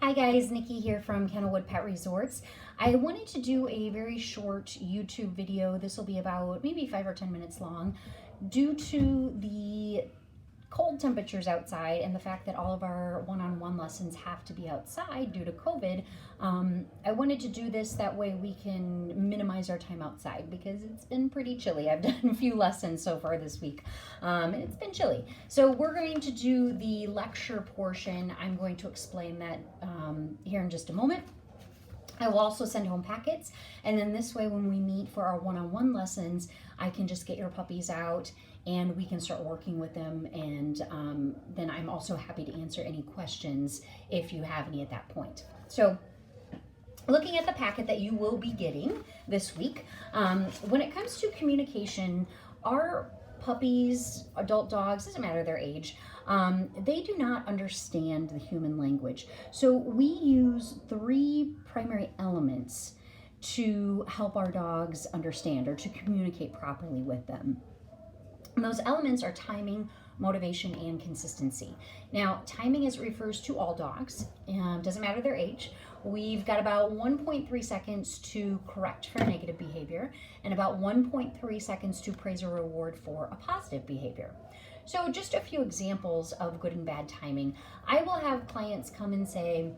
Hi guys, Nikki here from Kennelwood Pet Resorts. I wanted to do a very short YouTube video. This will be about maybe 5 or 10 minutes long. Due to the cold temperatures outside and the fact that all of our one-on-one lessons have to be outside due to COVID, I wanted to do this that way we can minimize our time outside because it's been pretty chilly. I've done a few lessons so far this week and it's been chilly. So we're going to do the lecture portion. I'm going to explain that here in just a moment. I will also send home packets, and then this way when we meet for our one-on-one lessons, I can just get your puppies out and we can start working with them, and then I'm also happy to answer any questions if you have any at that point. So looking at the packet that you will be getting this week, when it comes to communication, our puppies, adult dogs, doesn't matter their age, they do not understand the human language. So we use 3 primary elements to help our dogs understand or to communicate properly with them. And those elements are timing, motivation, and consistency. Now, timing as it refers to all dogs, doesn't matter their age. We've got about 1.3 seconds to correct for negative behavior and about 1.3 seconds to praise or reward for a positive behavior. So just a few examples of good and bad timing. I will have clients come and say,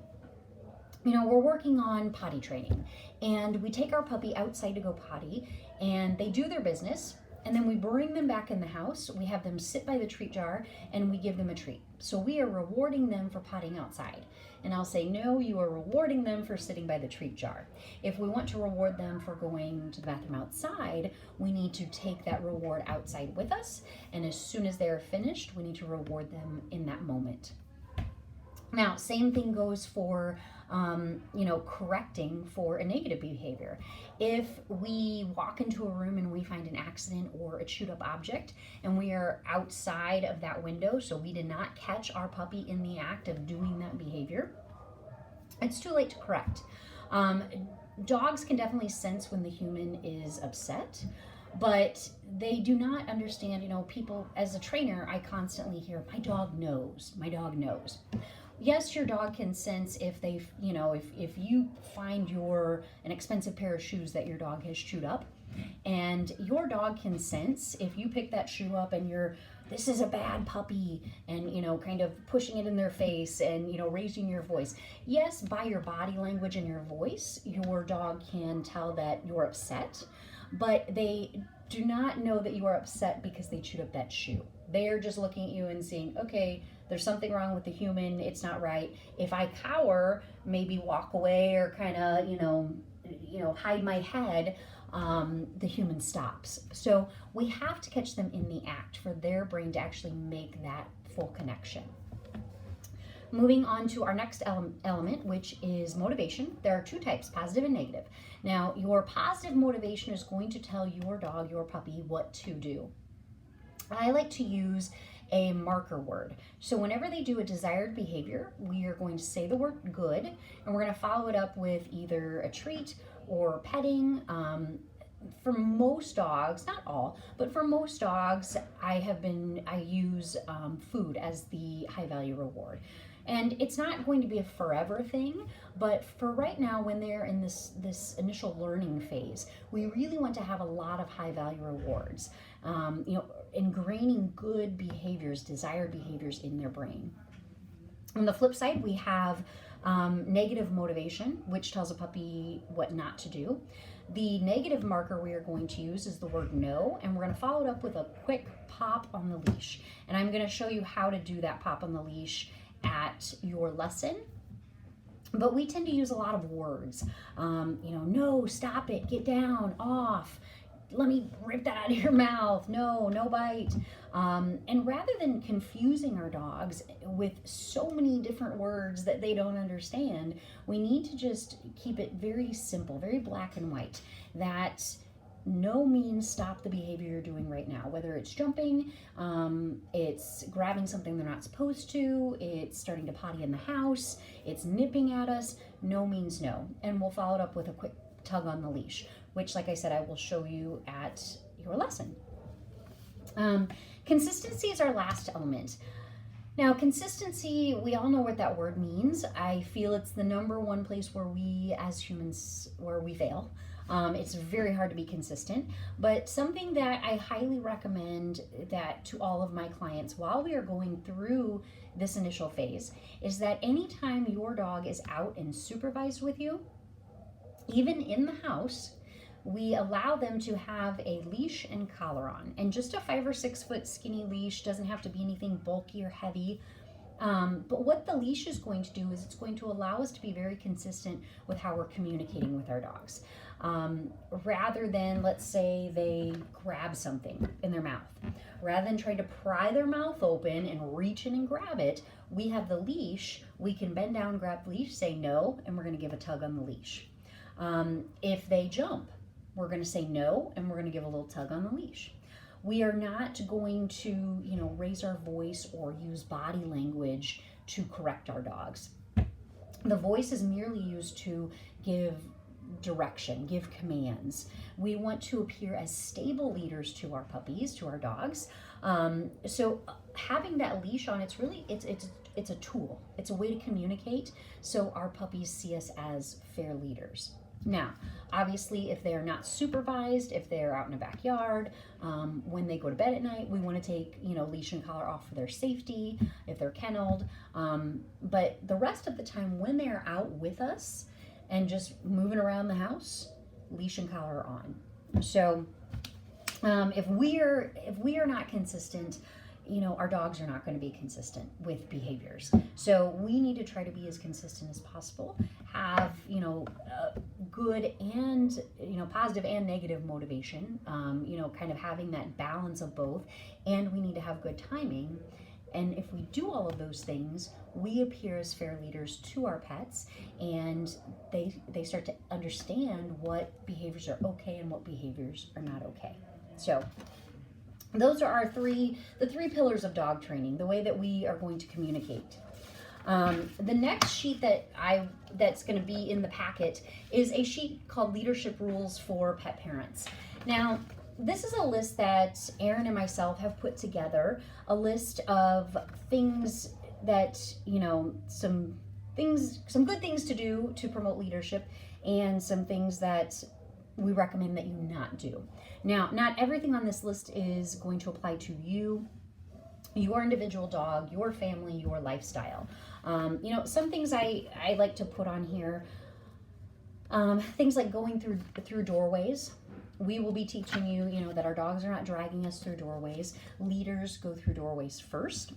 you know, we're working on potty training and we take our puppy outside to go potty and they do their business. And then we bring them back in the house, we have them sit by the treat jar, and we give them a treat. So we are rewarding them for potting outside. And I'll say, no, you are rewarding them for sitting by the treat jar. If we want to reward them for going to the bathroom outside, we need to take that reward outside with us. And as soon as they're finished, we need to reward them in that moment. Now, same thing goes for, correcting for a negative behavior. If we walk into a room and we find an accident or a chewed up object and we are outside of that window, so we did not catch our puppy in the act of doing that behavior, it's too late to correct. Dogs can definitely sense when the human is upset, but they do not understand, people, as a trainer, I constantly hear, my dog knows. Yes, your dog can sense if they, if you find an expensive pair of shoes that your dog has chewed up, and your dog can sense if you pick that shoe up and this is a bad puppy, and kind of pushing it in their face and raising your voice. Yes, by your body language and your voice, your dog can tell that you're upset, but they do not know that you are upset because they chewed up that shoe. They're just looking at you and saying, okay, there's something wrong with the human, it's not right. If I cower, maybe walk away or kind of, hide my head, the human stops. So we have to catch them in the act for their brain to actually make that full connection. Moving on to our next element, which is motivation. There are 2 types, positive and negative. Now, your positive motivation is going to tell your dog, your puppy, what to do. I like to use a marker word. So whenever they do a desired behavior, we are going to say the word good, and we're going to follow it up with either a treat or petting. For most dogs, not all, but for most dogs, I use food as the high value reward. And it's not going to be a forever thing, but for right now, when they're in this initial learning phase, we really want to have a lot of high value rewards, ingraining good behaviors, desired behaviors in their brain. On the flip side, we have negative motivation, which tells a puppy what not to do. The negative marker we are going to use is the word no, and we're going to follow it up with a quick pop on the leash. And I'm going to show you how to do that pop on the leash at your lesson. But we tend to use a lot of words. No, stop it, get down, off. Let me rip that out of your mouth. No bite. And rather than confusing our dogs with so many different words that they don't understand, we need to just keep it very simple, very black and white. That no means stop the behavior you're doing right now, whether it's jumping, it's grabbing something they're not supposed to, it's starting to potty in the house, it's nipping at us. No means no. And we'll follow it up with a quick tug on the leash, which, like I said, I will show you at your lesson. Consistency is our last element. Now, consistency, we all know what that word means. I feel it's the number one place where we as humans, where we fail. It's very hard to be consistent, but something that I highly recommend that to all of my clients while we are going through this initial phase is that anytime your dog is out and supervised with you, even in the house, we allow them to have a leash and collar on, and just a 5 or 6 foot skinny leash. Doesn't have to be anything bulky or heavy. But what the leash is going to do is it's going to allow us to be very consistent with how we're communicating with our dogs. Rather than, let's say they grab something in their mouth, rather than trying to pry their mouth open and reach in and grab it, we have the leash. We can bend down, grab the leash, say no, and we're going to give a tug on the leash. If they jump, we're going to say no, and we're going to give a little tug on the leash. We are not going to, raise our voice or use body language to correct our dogs. The voice is merely used to give direction, give commands. We want to appear as stable leaders to our puppies, to our dogs. So having that leash on, it's a tool. It's a way to communicate so our puppies see us as fair leaders. Now, obviously, if they're not supervised, if they're out in a backyard, when they go to bed at night, we want to take, leash and collar off for their safety, if they're kenneled. But the rest of the time, when they're out with us and just moving around the house, leash and collar are on. So if we are not consistent, our dogs are not going to be consistent with behaviors. So we need to try to be as consistent as possible, have, good and, positive and negative motivation, kind of having that balance of both. And we need to have good timing. And if we do all of those things, we appear as fair leaders to our pets, and they start to understand what behaviors are okay and what behaviors are not okay. So those are the three pillars of dog training, the way that we are going to communicate. The next sheet that's going to be in the packet is a sheet called Leadership Rules for Pet Parents. Now, this is a list that Aaron and myself have put together, a list of things that, some good things to do to promote leadership, and some things that we recommend that you not do. Now, not everything on this list is going to apply to you, your individual dog, your family, your lifestyle. Some things I like to put on here, things like going through doorways. We will be teaching you, that our dogs are not dragging us through doorways. Leaders go through doorways first.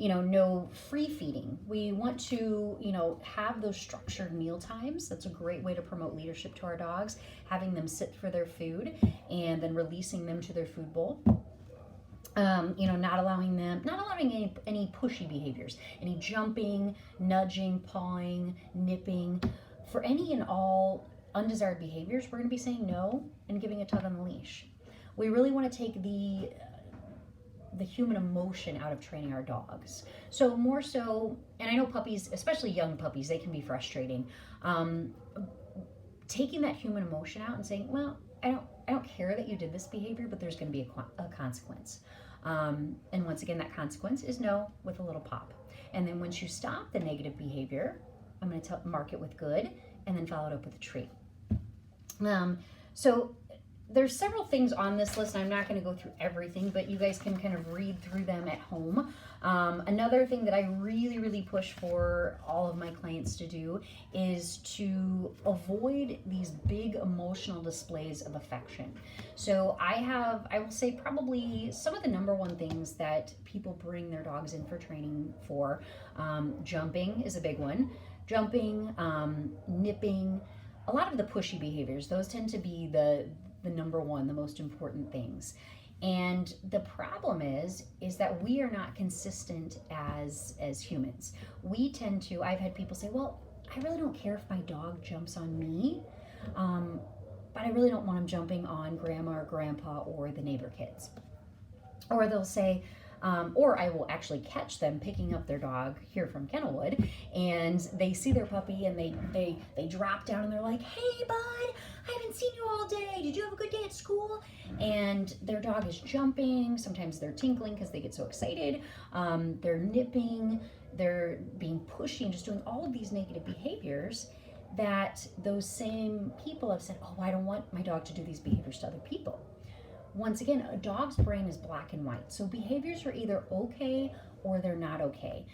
No free feeding. We want to, have those structured meal times. That's a great way to promote leadership to our dogs, having them sit for their food and then releasing them to their food bowl. Not allowing any pushy behaviors, any jumping, nudging, pawing, nipping. For any and all undesired behaviors, we're going to be saying no and giving a tug on the leash. We really want to take the human emotion out of training our dogs. So more so, and I know puppies, especially young puppies, they can be frustrating. Taking that human emotion out and saying, well, I don't care that you did this behavior, but there's going to be a consequence. And once again, that consequence is no with a little pop. And then once you stop the negative behavior, I'm going to mark it with good and then follow it up with a treat. So there's several things on this list. I'm not going to go through everything, but you guys can kind of read through them at home. Another thing that I really, really push for all of my clients to do is to avoid these big emotional displays of affection. So I will say probably some of the number one things that people bring their dogs in for training for. Jumping is a big one. Jumping, nipping, a lot of the pushy behaviors, those tend to be the number one, the most important things. And the problem is that we are not consistent as humans. We tend to, I've had people say, well, I really don't care if my dog jumps on me, but I really don't want him jumping on grandma or grandpa or the neighbor kids. Or they'll say, Or I will actually catch them picking up their dog here from Kennelwood, and they see their puppy and they drop down and they're like, "Hey bud, I haven't seen you all day. Did you have a good day at school?" And their dog is jumping. Sometimes they're tinkling because they get so excited. They're nipping, they're being pushy and just doing all of these negative behaviors that those same people have said, "Oh, I don't want my dog to do these behaviors to other people." Once again, a dog's brain is black and white. So behaviors are either okay or they're not okay.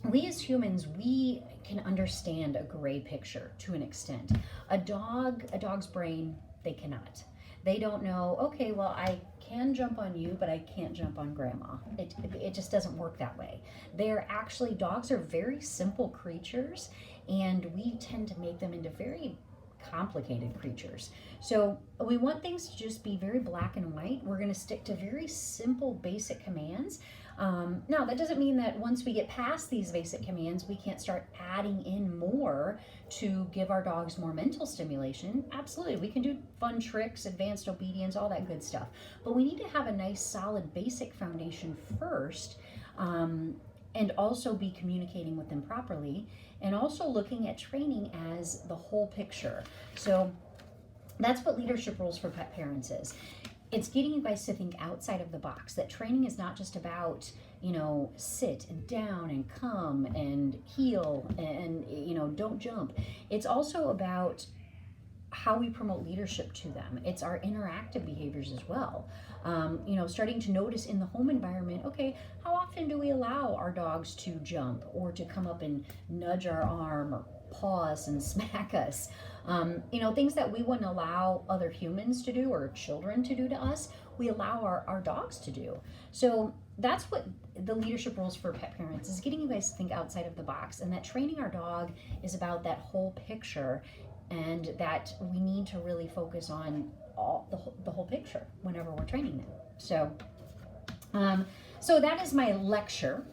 We as humans, we can understand a gray picture to an extent. A dog's brain, they cannot. They don't know, okay, well, I can jump on you, but I can't jump on grandma. It just doesn't work that way. Dogs are very simple creatures, and we tend to make them into very complicated creatures. So we want things to just be very black and white. We're going to stick to very simple, basic commands. Now, that doesn't mean that once we get past these basic commands, we can't start adding in more to give our dogs more mental stimulation. Absolutely, we can do fun tricks, advanced obedience, all that good stuff. But we need to have a nice, solid, basic foundation first, and also be communicating with them properly, and also looking at training as the whole picture. So that's what Leadership Rules for Pet Parents is. It's getting you guys to think outside of the box, that training is not just about, sit and down and come and heel and, don't jump. It's also about how we promote leadership to them. It's our interactive behaviors as well. Starting to notice in the home environment, okay, how often do we allow our dogs to jump or to come up and nudge our arm or paw us and smack us? Things that we wouldn't allow other humans to do or children to do to us, we allow our dogs to do. So that's what the Leadership Rules for Pet Parents is, getting you guys to think outside of the box, and that training our dog is about that whole picture, and that we need to really focus on the whole picture whenever we're training them. So that is my lecture.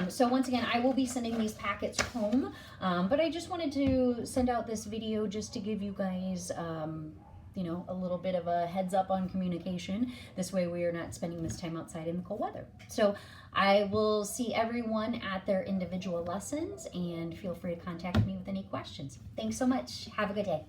So once again, I will be sending these packets home, but I just wanted to send out this video just to give you guys, a little bit of a heads up on communication. This way we are not spending this time outside in the cold weather. So I will see everyone at their individual lessons, and feel free to contact me with any questions. Thanks so much. Have a good day.